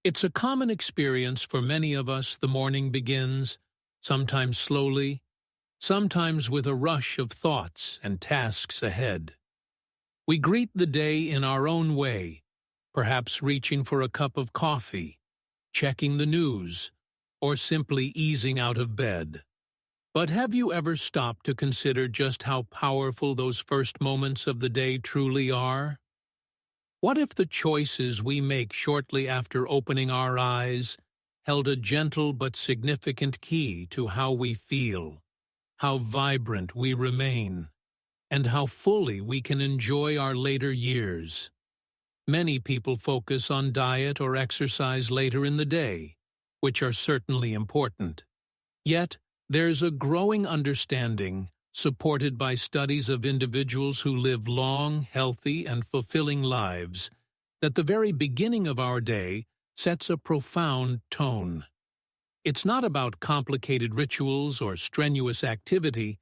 It's a common experience for many of us. The morning begins, sometimes slowly, sometimes with a rush of thoughts and tasks ahead. We greet the day in our own way, perhaps reaching for a cup of coffee, checking the news, or simply easing out of bed. But have you ever stopped to consider just how powerful those first moments of the day truly are? What if the choices we make shortly after opening our eyes held a gentle but significant key to how we feel, how vibrant we remain, and how fully we can enjoy our later years? Many people focus on diet or exercise later in the day, which are certainly important. Yet, there's a growing understanding, supported by studies of individuals who live long, healthy, and fulfilling lives, that the very beginning of our day sets a profound tone. It's not about complicated rituals or strenuous activity,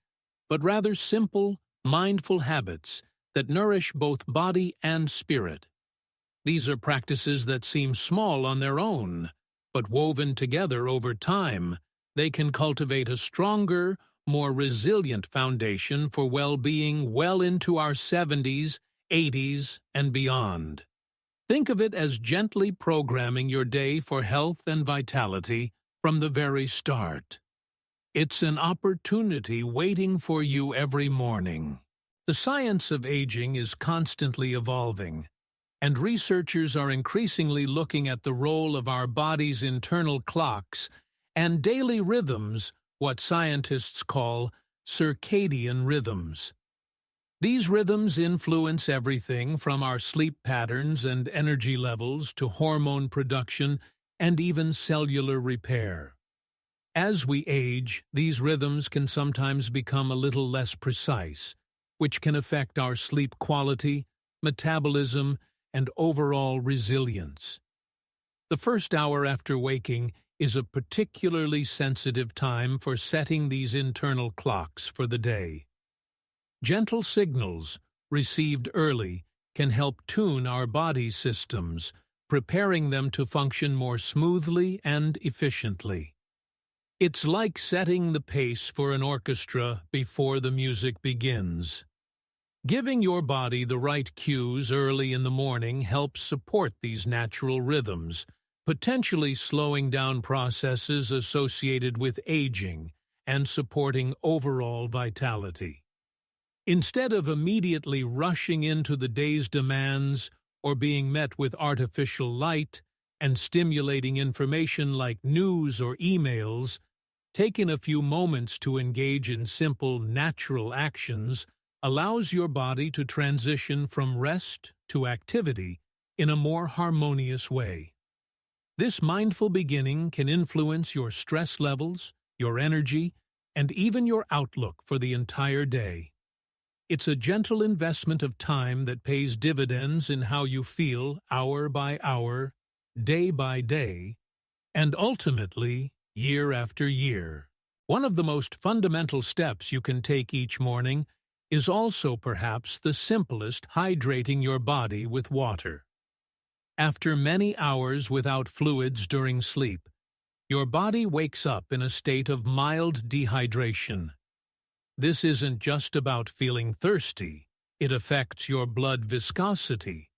but rather simple, mindful habits that nourish both body and spirit. These are practices that seem small on their own, but woven together over time, they can cultivate a stronger, more resilient foundation for well-being well into our 70s, 80s, and beyond. Think of it as gently programming your day for health and vitality from the very start. It's an opportunity waiting for you every morning. The science of aging is constantly evolving, and researchers are increasingly looking at the role of our body's internal clocks and daily rhythms, what scientists call circadian rhythms. These rhythms influence everything from our sleep patterns and energy levels to hormone production and even cellular repair. As we age, these rhythms can sometimes become a little less precise, which can affect our sleep quality, metabolism, and overall resilience. The first hour after waking is a particularly sensitive time for setting these internal clocks for the day. Gentle signals, received early, can help tune our body's systems, preparing them to function more smoothly and efficiently. It's like setting the pace for an orchestra before the music begins. Giving your body the right cues early in the morning helps support these natural rhythms, potentially slowing down processes associated with aging and supporting overall vitality. Instead of immediately rushing into the day's demands or being met with artificial light and stimulating information like news or emails, taking a few moments to engage in simple, natural actions allows your body to transition from rest to activity in a more harmonious way. This mindful beginning can influence your stress levels, your energy, and even your outlook for the entire day. It's a gentle investment of time that pays dividends in how you feel hour by hour, day by day, and ultimately, year after year. One of the most fundamental steps you can take each morning is also perhaps the simplest: hydrating your body with water. After many hours without fluids during sleep, your body wakes up in a state of mild dehydration. This isn't just about feeling thirsty, it affects your blood viscosity,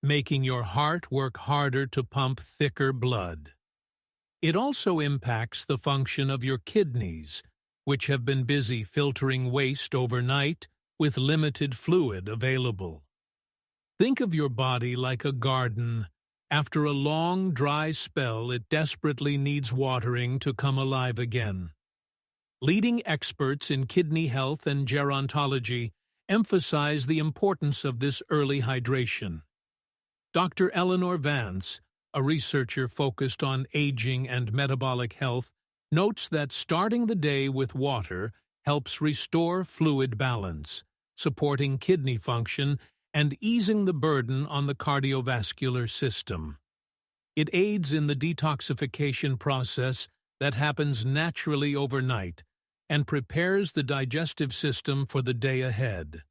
making your heart work harder to pump thicker blood. It also impacts the function of your kidneys, which have been busy filtering waste overnight with limited fluid available. Think of your body like a garden. After a long, dry spell, it desperately needs watering to come alive again. Leading experts in kidney health and gerontology emphasize the importance of this early hydration. Dr. Eleanor Vance, a researcher focused on aging and metabolic health, notes that starting the day with water helps restore fluid balance, supporting kidney function and easing the burden on the cardiovascular system. It aids in the detoxification process that happens naturally overnight and prepares the digestive system for the day ahead.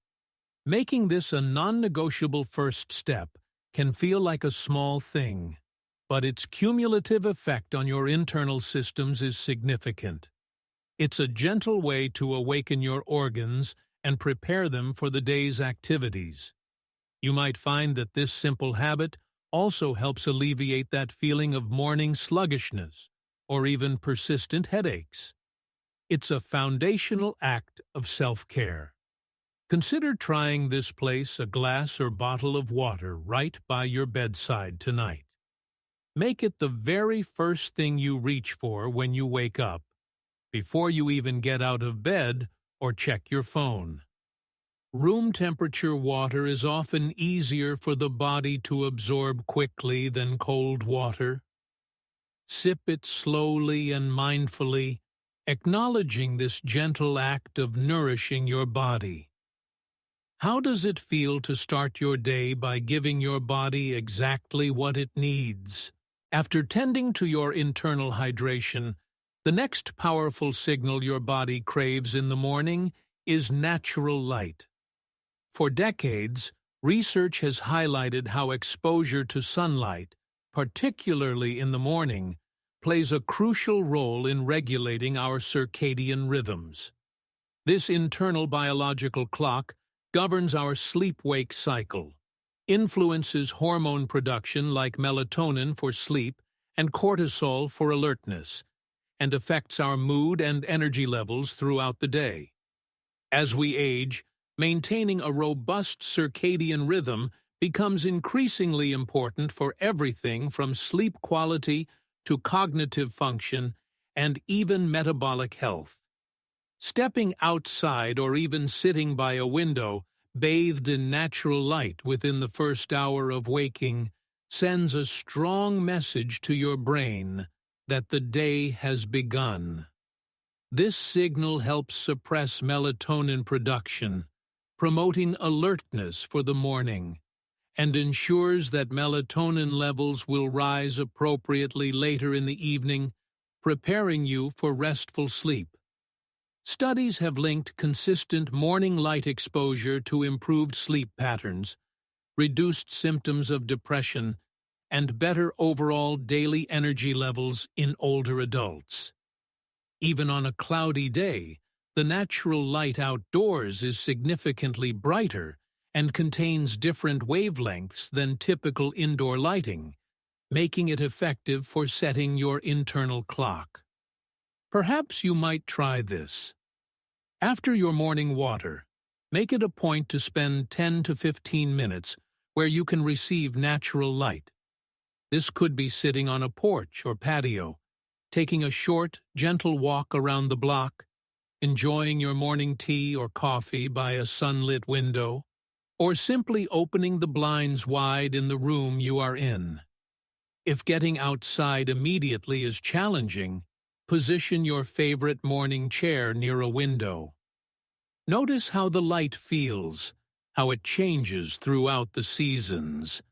Making this a non-negotiable first step can feel like a small thing, but its cumulative effect on your internal systems is significant. It's a gentle way to awaken your organs and prepare them for the day's activities. You might find that this simple habit also helps alleviate that feeling of morning sluggishness or even persistent headaches. It's a foundational act of self-care. Consider trying this. Place a glass or bottle of water right by your bedside tonight. Make it the very first thing you reach for when you wake up, before you even get out of bed or check your phone. Room temperature water is often easier for the body to absorb quickly than cold water. Sip it slowly and mindfully, acknowledging this gentle act of nourishing your body. How does it feel to start your day by giving your body exactly what it needs? After tending to your internal hydration, the next powerful signal your body craves in the morning is natural light. For decades, research has highlighted how exposure to sunlight, particularly in the morning, plays a crucial role in regulating our circadian rhythms. This internal biological clock governs our sleep-wake cycle, influences hormone production like melatonin for sleep and cortisol for alertness, and affects our mood and energy levels throughout the day. As we age, maintaining a robust circadian rhythm becomes increasingly important for everything from sleep quality to cognitive function and even metabolic health. Stepping outside or even sitting by a window, bathed in natural light within the first hour of waking, sends a strong message to your brain that the day has begun. This signal helps suppress melatonin production, promoting alertness for the morning, and ensures that melatonin levels will rise appropriately later in the evening, preparing you for restful sleep. Studies have linked consistent morning light exposure to improved sleep patterns, reduced symptoms of depression, and better overall daily energy levels in older adults. Even on a cloudy day, the natural light outdoors is significantly brighter and contains different wavelengths than typical indoor lighting, making it effective for setting your internal clock. Perhaps you might try this. After your morning water, make it a point to spend 10 to 15 minutes where you can receive natural light. This could be sitting on a porch or patio, taking a short, gentle walk around the block, enjoying your morning tea or coffee by a sunlit window, or simply opening the blinds wide in the room you are in. If getting outside immediately is challenging, position your favorite morning chair near a window. Notice how the light feels, how it changes throughout the seasons.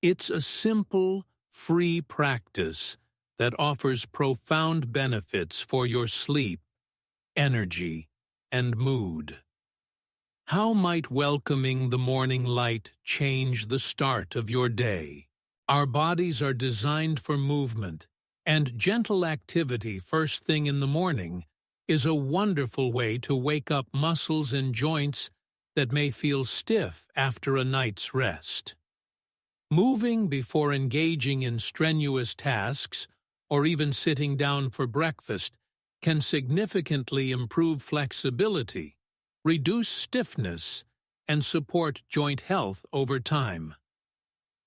It's a simple, free practice that offers profound benefits for your sleep, energy, and mood. How might welcoming the morning light change the start of your day? Our bodies are designed for movement, and gentle activity first thing in the morning is a wonderful way to wake up muscles and joints that may feel stiff after a night's rest. Moving before engaging in strenuous tasks, or even sitting down for breakfast, can significantly improve flexibility, reduce stiffness, and support joint health over time.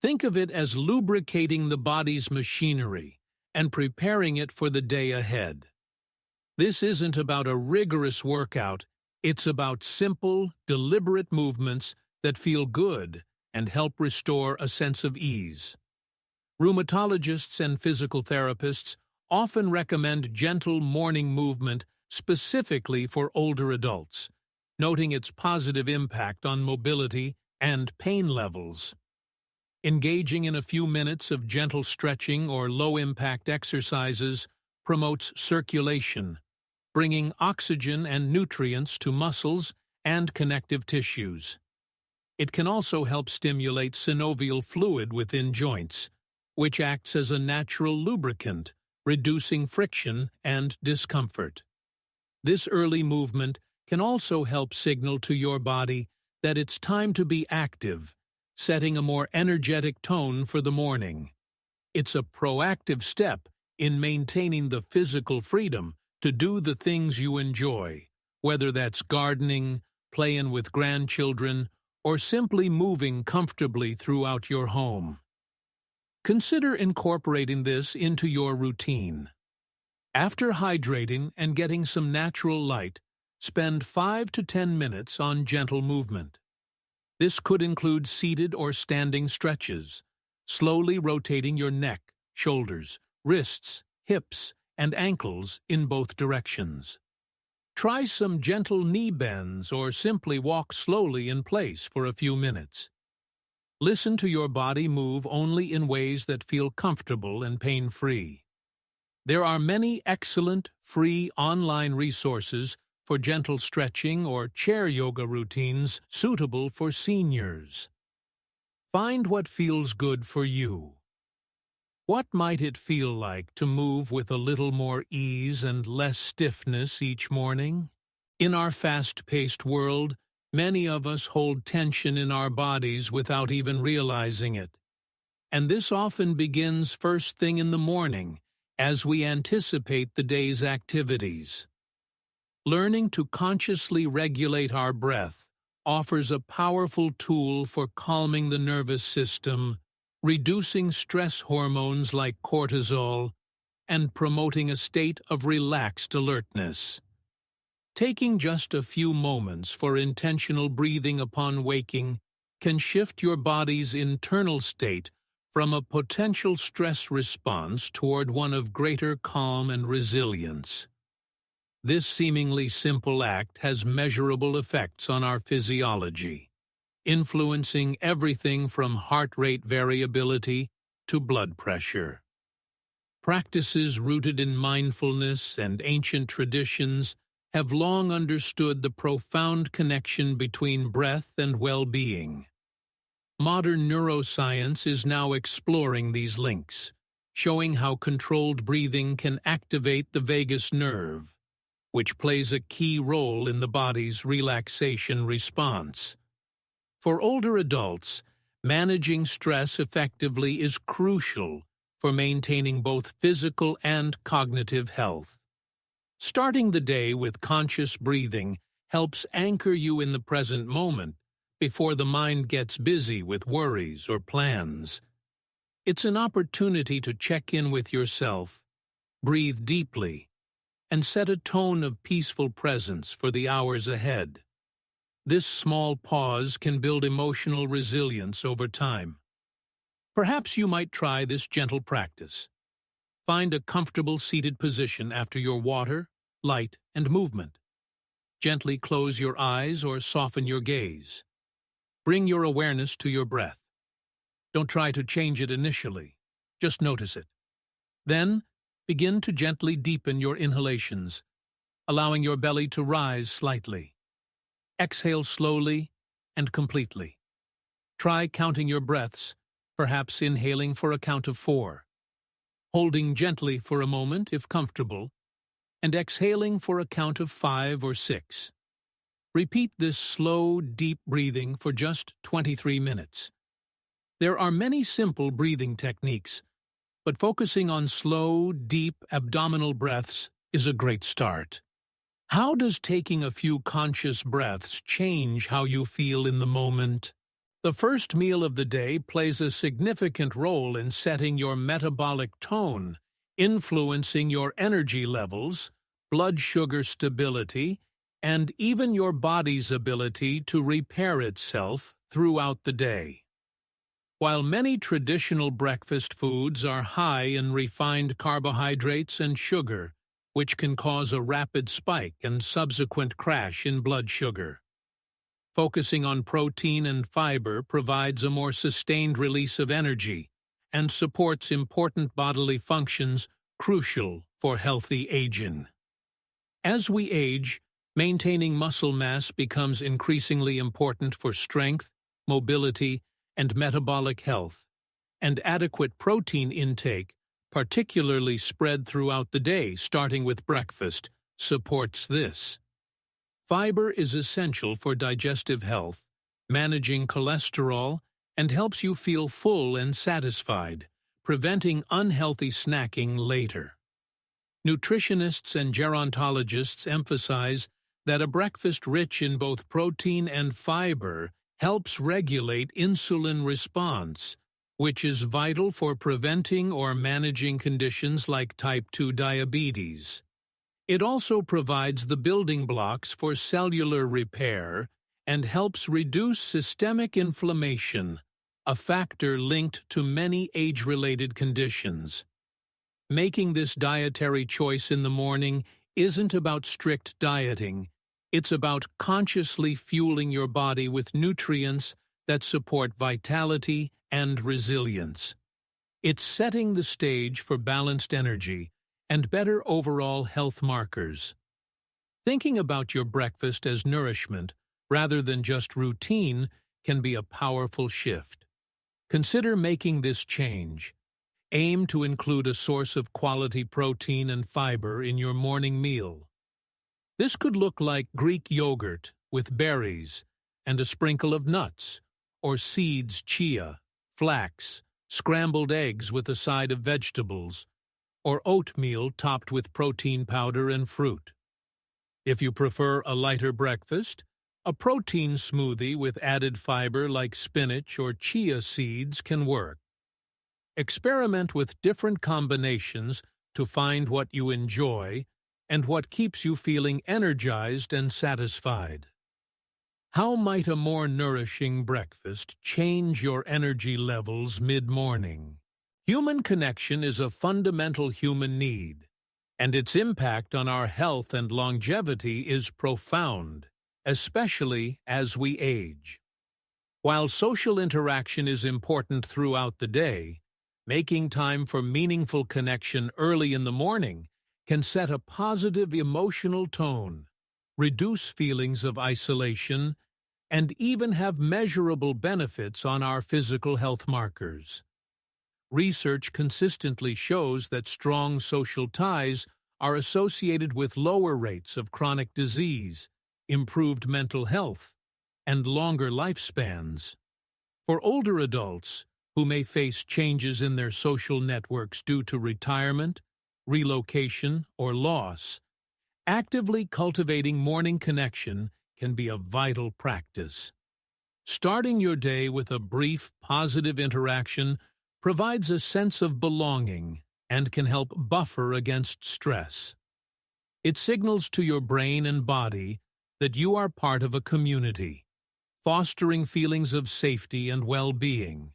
Think of it as lubricating the body's machinery and preparing it for the day ahead. This isn't about a rigorous workout, it's about simple, deliberate movements that feel good and help restore a sense of ease. Rheumatologists and physical therapists often recommend gentle morning movement specifically for older adults, noting its positive impact on mobility and pain levels. Engaging in a few minutes of gentle stretching or low-impact exercises promotes circulation, bringing oxygen and nutrients to muscles and connective tissues. It can also help stimulate synovial fluid within joints, which acts as a natural lubricant, reducing friction and discomfort. This early movement can also help signal to your body that it's time to be active, setting a more energetic tone for the morning. It's a proactive step in maintaining the physical freedom to do the things you enjoy, whether that's gardening, playing with grandchildren, or simply moving comfortably throughout your home. Consider incorporating this into your routine. After hydrating and getting some natural light, spend 5 to 10 minutes on gentle movement. This could include seated or standing stretches, slowly rotating your neck, shoulders, wrists, hips, and ankles in both directions. Try some gentle knee bends or simply walk slowly in place for a few minutes. Listen to your body move only in ways that feel comfortable and pain-free. There are many excellent, free online resources for gentle stretching or chair yoga routines suitable for seniors. Find what feels good for you. What might it feel like to move with a little more ease and less stiffness each morning? In our fast-paced world, many of us hold tension in our bodies without even realizing it. And this often begins first thing in the morning, as we anticipate the day's activities. Learning to consciously regulate our breath offers a powerful tool for calming the nervous system, reducing stress hormones like cortisol, and promoting a state of relaxed alertness. Taking just a few moments for intentional breathing upon waking can shift your body's internal state from a potential stress response toward one of greater calm and resilience. This seemingly simple act has measurable effects on our physiology, influencing everything from heart rate variability to blood pressure. Practices rooted in mindfulness and ancient traditions have long understood the profound connection between breath and well-being. Modern neuroscience is now exploring these links, showing how controlled breathing can activate the vagus nerve, which plays a key role in the body's relaxation response. For older adults, managing stress effectively is crucial for maintaining both physical and cognitive health. Starting the day with conscious breathing helps anchor you in the present moment before the mind gets busy with worries or plans. It's an opportunity to check in with yourself, breathe deeply, and set a tone of peaceful presence for the hours ahead. This small pause can build emotional resilience over time. Perhaps you might try this gentle practice. Find a comfortable seated position after your water, light, and movement. Gently close your eyes or soften your gaze. Bring your awareness to your breath. Don't try to change it initially. Just notice it. Then, begin to gently deepen your inhalations, allowing your belly to rise slightly. Exhale slowly and completely. Try counting your breaths, perhaps inhaling for a count of 4, holding gently for a moment if comfortable, and exhaling for a count of 5 or 6. Repeat this slow, deep breathing for just 23 minutes. There are many simple breathing techniques, but focusing on slow, deep abdominal breaths is a great start. How does taking a few conscious breaths change how you feel in the moment? The first meal of the day plays a significant role in setting your metabolic tone, influencing your energy levels, blood sugar stability, and even your body's ability to repair itself throughout the day. While many traditional breakfast foods are high in refined carbohydrates and sugar, which can cause a rapid spike and subsequent crash in blood sugar, focusing on protein and fiber provides a more sustained release of energy and supports important bodily functions crucial for healthy aging. As we age, maintaining muscle mass becomes increasingly important for strength, mobility, and metabolic health, and adequate protein intake, particularly spread throughout the day, starting with breakfast, supports this. Fiber is essential for digestive health, managing cholesterol, and helps you feel full and satisfied, preventing unhealthy snacking later. Nutritionists and gerontologists emphasize that a breakfast rich in both protein and fiber helps regulate insulin response, which is vital for preventing or managing conditions like type 2 diabetes. It also provides the building blocks for cellular repair and helps reduce systemic inflammation, a factor linked to many age-related conditions. Making this dietary choice in the morning isn't about strict dieting. It's about consciously fueling your body with nutrients that support vitality and resilience. It's setting the stage for balanced energy and better overall health markers. Thinking about your breakfast as nourishment rather than just routine can be a powerful shift. Consider making this change. Aim to include a source of quality protein and fiber in your morning meal. This could look like Greek yogurt with berries and a sprinkle of nuts, or seeds, chia, flax, scrambled eggs with a side of vegetables, or oatmeal topped with protein powder and fruit. If you prefer a lighter breakfast, a protein smoothie with added fiber like spinach or chia seeds can work. Experiment with different combinations to find what you enjoy and what keeps you feeling energized and satisfied. How might a more nourishing breakfast change your energy levels mid-morning? Human connection is a fundamental human need, and its impact on our health and longevity is profound, especially as we age. While social interaction is important throughout the day, making time for meaningful connection early in the morning can set a positive emotional tone, reduce feelings of isolation, and even have measurable benefits on our physical health markers. Research consistently shows that strong social ties are associated with lower rates of chronic disease, improved mental health, and longer lifespans. For older adults who may face changes in their social networks due to retirement, relocation, or loss, actively cultivating morning connection can be a vital practice. Starting your day with a brief, positive interaction provides a sense of belonging and can help buffer against stress. It signals to your brain and body that you are part of a community, fostering feelings of safety and well-being.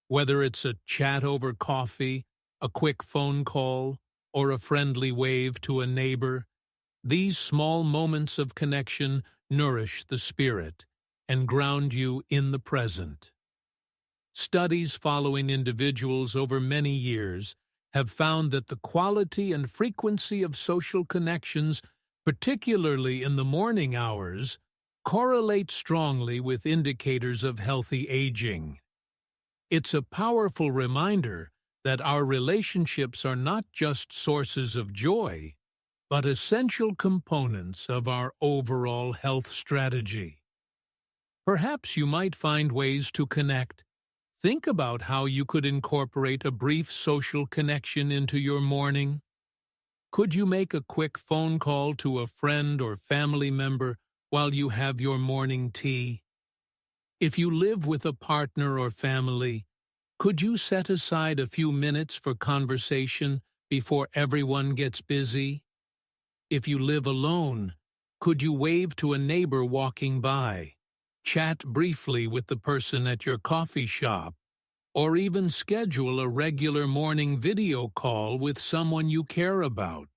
Whether it's a chat over coffee, a quick phone call, or a friendly wave to a neighbor, these small moments of connection nourish the spirit and ground you in the present. Studies following individuals over many years have found that the quality and frequency of social connections, particularly in the morning hours, correlate strongly with indicators of healthy aging. It's a powerful reminder that our relationships are not just sources of joy, but essential components of our overall health strategy. Perhaps you might find ways to connect. Think about how you could incorporate a brief social connection into your morning. Could you make a quick phone call to a friend or family member while you have your morning tea? If you live with a partner or family, could you set aside a few minutes for conversation before everyone gets busy? If you live alone, could you wave to a neighbor walking by, chat briefly with the person at your coffee shop, or even schedule a regular morning video call with someone you care about?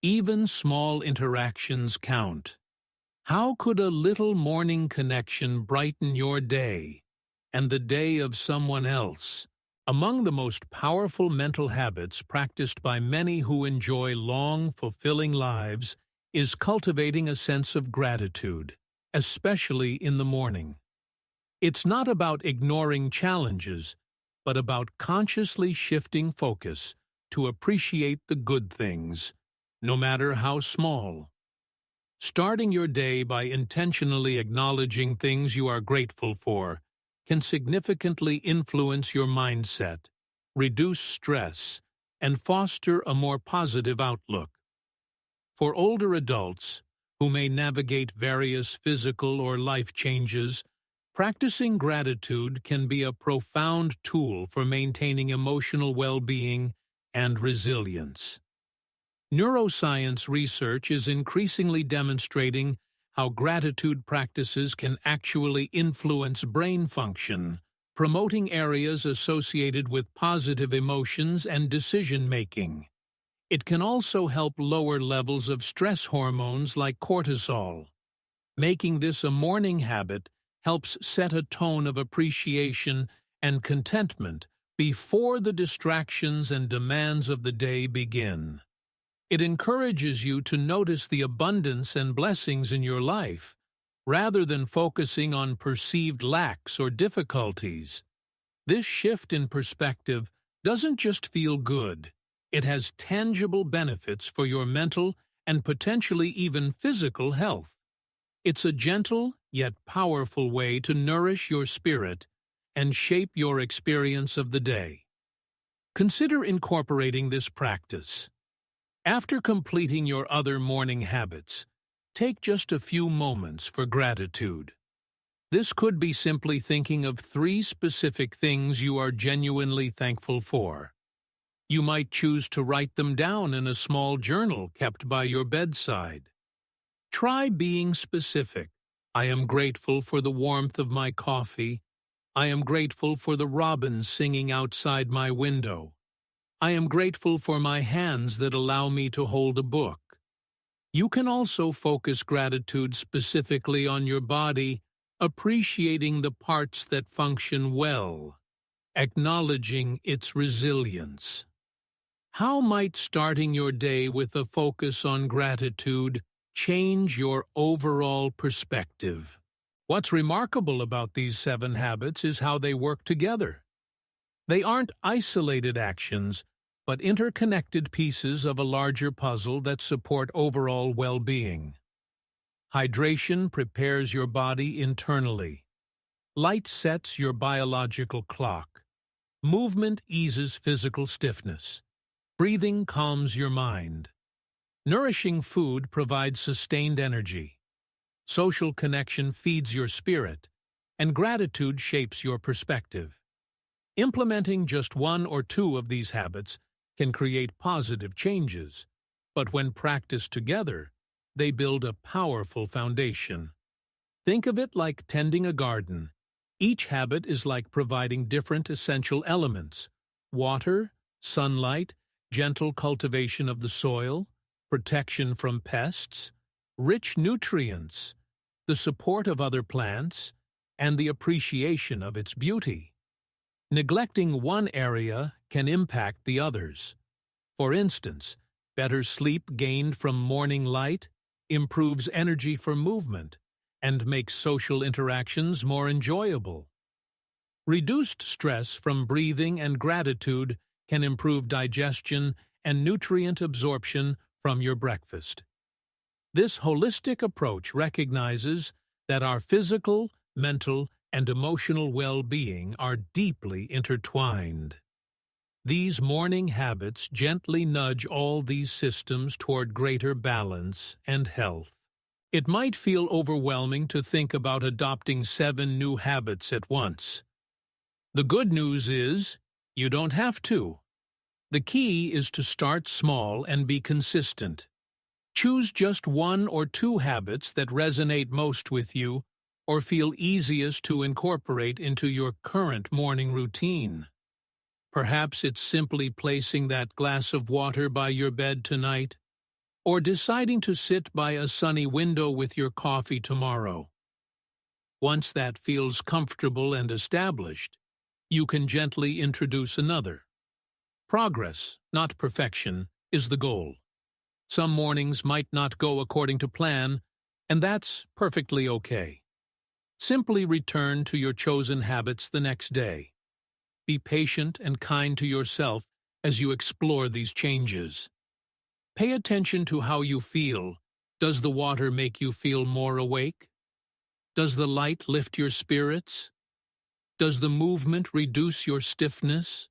Even small interactions count. How could a little morning connection brighten your day and the day of someone else? Among the most powerful mental habits practiced by many who enjoy long, fulfilling lives is cultivating a sense of gratitude, especially in the morning. It's not about ignoring challenges, but about consciously shifting focus to appreciate the good things, no matter how small. Starting your day by intentionally acknowledging things you are grateful for can significantly influence your mindset, reduce stress, and foster a more positive outlook. For older adults who may navigate various physical or life changes, practicing gratitude can be a profound tool for maintaining emotional well-being and resilience. Neuroscience research is increasingly demonstrating how gratitude practices can actually influence brain function, promoting areas associated with positive emotions and decision-making. It can also help lower levels of stress hormones like cortisol. Making this a morning habit helps set a tone of appreciation and contentment before the distractions and demands of the day begin. It encourages you to notice the abundance and blessings in your life, rather than focusing on perceived lacks or difficulties. This shift in perspective doesn't just feel good, it has tangible benefits for your mental and potentially even physical health. It's a gentle yet powerful way to nourish your spirit and shape your experience of the day. Consider incorporating this practice. After completing your other morning habits, take just a few moments for gratitude. This could be simply thinking of 3 specific things you are genuinely thankful for. You might choose to write them down in a small journal kept by your bedside. Try being specific. I am grateful for the warmth of my coffee. I am grateful for the robins singing outside my window. I am grateful for my hands that allow me to hold a book. You can also focus gratitude specifically on your body, appreciating the parts that function well, acknowledging its resilience. How might starting your day with a focus on gratitude change your overall perspective? What's remarkable about these 7 habits is how they work together. They aren't isolated actions, but interconnected pieces of a larger puzzle that support overall well-being. Hydration prepares your body internally. Light sets your biological clock. Movement eases physical stiffness. Breathing calms your mind. Nourishing food provides sustained energy. Social connection feeds your spirit, and gratitude shapes your perspective. Implementing just 1 or 2 of these habits can create positive changes, but when practiced together, they build a powerful foundation. Think of it like tending a garden. Each habit is like providing different essential elements: water, sunlight, gentle cultivation of the soil, protection from pests, rich nutrients, the support of other plants, and the appreciation of its beauty. Neglecting one area can impact the others. For instance, better sleep gained from morning light improves energy for movement and makes social interactions more enjoyable. Reduced stress from breathing and gratitude can improve digestion and nutrient absorption from your breakfast. This holistic approach recognizes that our physical, mental, and emotional well-being are deeply intertwined. These morning habits gently nudge all these systems toward greater balance and health. It might feel overwhelming to think about adopting 7 new habits at once. The good news is, you don't have to. The key is to start small and be consistent. Choose just 1 or 2 habits that resonate most with you or feel easiest to incorporate into your current morning routine. Perhaps it's simply placing that glass of water by your bed tonight, or deciding to sit by a sunny window with your coffee tomorrow. Once that feels comfortable and established, you can gently introduce another. Progress, not perfection, is the goal. Some mornings might not go according to plan, and that's perfectly okay. Simply return to your chosen habits the next day. Be patient and kind to yourself as you explore these changes. Pay attention to how you feel. Does the water make you feel more awake? Does the light lift your spirits? Does the movement reduce your stiffness?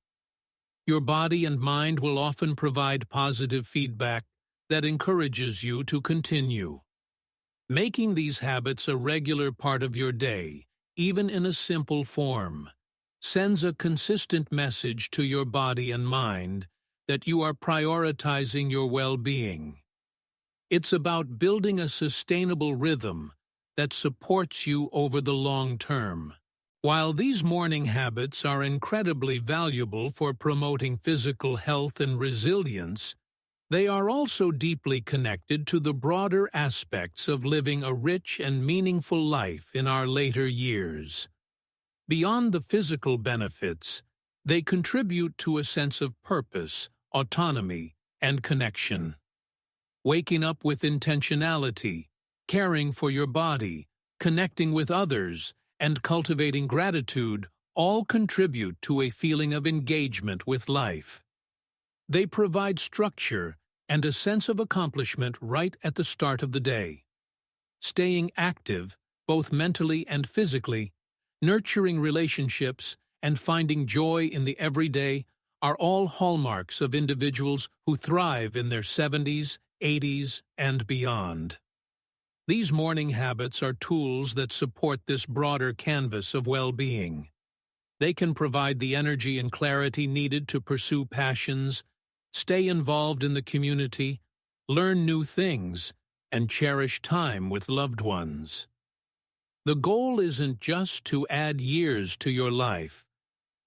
Your body and mind will often provide positive feedback that encourages you to continue. Making these habits a regular part of your day, even in a simple form, sends a consistent message to your body and mind that you are prioritizing your well-being. It's about building a sustainable rhythm that supports you over the long term. While these morning habits are incredibly valuable for promoting physical health and resilience, they are also deeply connected to the broader aspects of living a rich and meaningful life in our later years. Beyond the physical benefits, they contribute to a sense of purpose, autonomy, and connection. Waking up with intentionality, caring for your body, connecting with others, and cultivating gratitude all contribute to a feeling of engagement with life. They provide structure and a sense of accomplishment right at the start of the day. Staying active, both mentally and physically, nurturing relationships, and finding joy in the everyday are all hallmarks of individuals who thrive in their 70s, 80s, and beyond. These morning habits are tools that support this broader canvas of well-being. They can provide the energy and clarity needed to pursue passions, stay involved in the community, learn new things, and cherish time with loved ones. The goal isn't just to add years to your life,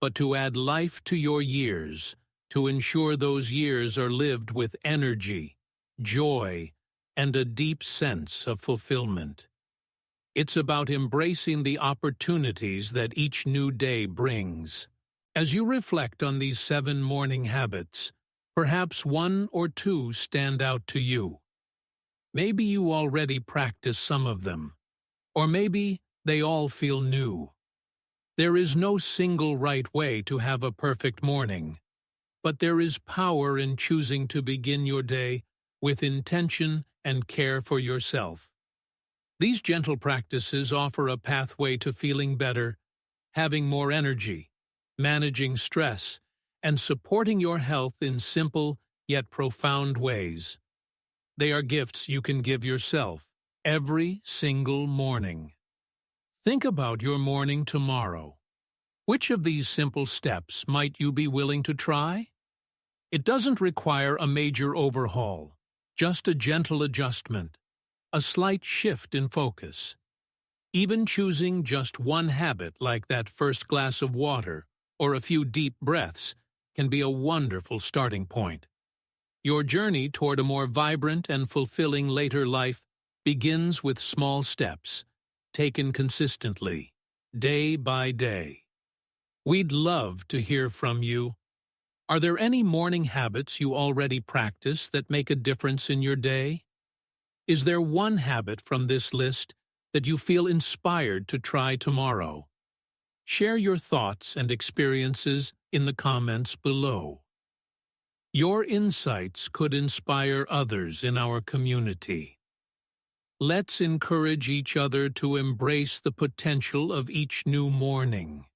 but to add life to your years, to ensure those years are lived with energy, joy, and a deep sense of fulfillment. It's about embracing the opportunities that each new day brings. As you reflect on these 7 morning habits, perhaps 1 or 2 stand out to you. Maybe you already practice some of them, or maybe they all feel new. There is no single right way to have a perfect morning, but there is power in choosing to begin your day with intention and care for yourself. These gentle practices offer a pathway to feeling better, having more energy, managing stress, and supporting your health in simple yet profound ways. They are gifts you can give yourself every single morning. Think about your morning tomorrow. Which of these simple steps might you be willing to try? It doesn't require a major overhaul, just a gentle adjustment, a slight shift in focus. Even choosing just one habit like that first glass of water or a few deep breaths can be a wonderful starting point. Your journey toward a more vibrant and fulfilling later life begins with small steps, taken consistently, day by day. We'd love to hear from you. Are there any morning habits you already practice that make a difference in your day? Is there one habit from this list that you feel inspired to try tomorrow? Share your thoughts and experiences in the comments below. Your insights could inspire others in our community. Let's encourage each other to embrace the potential of each new morning.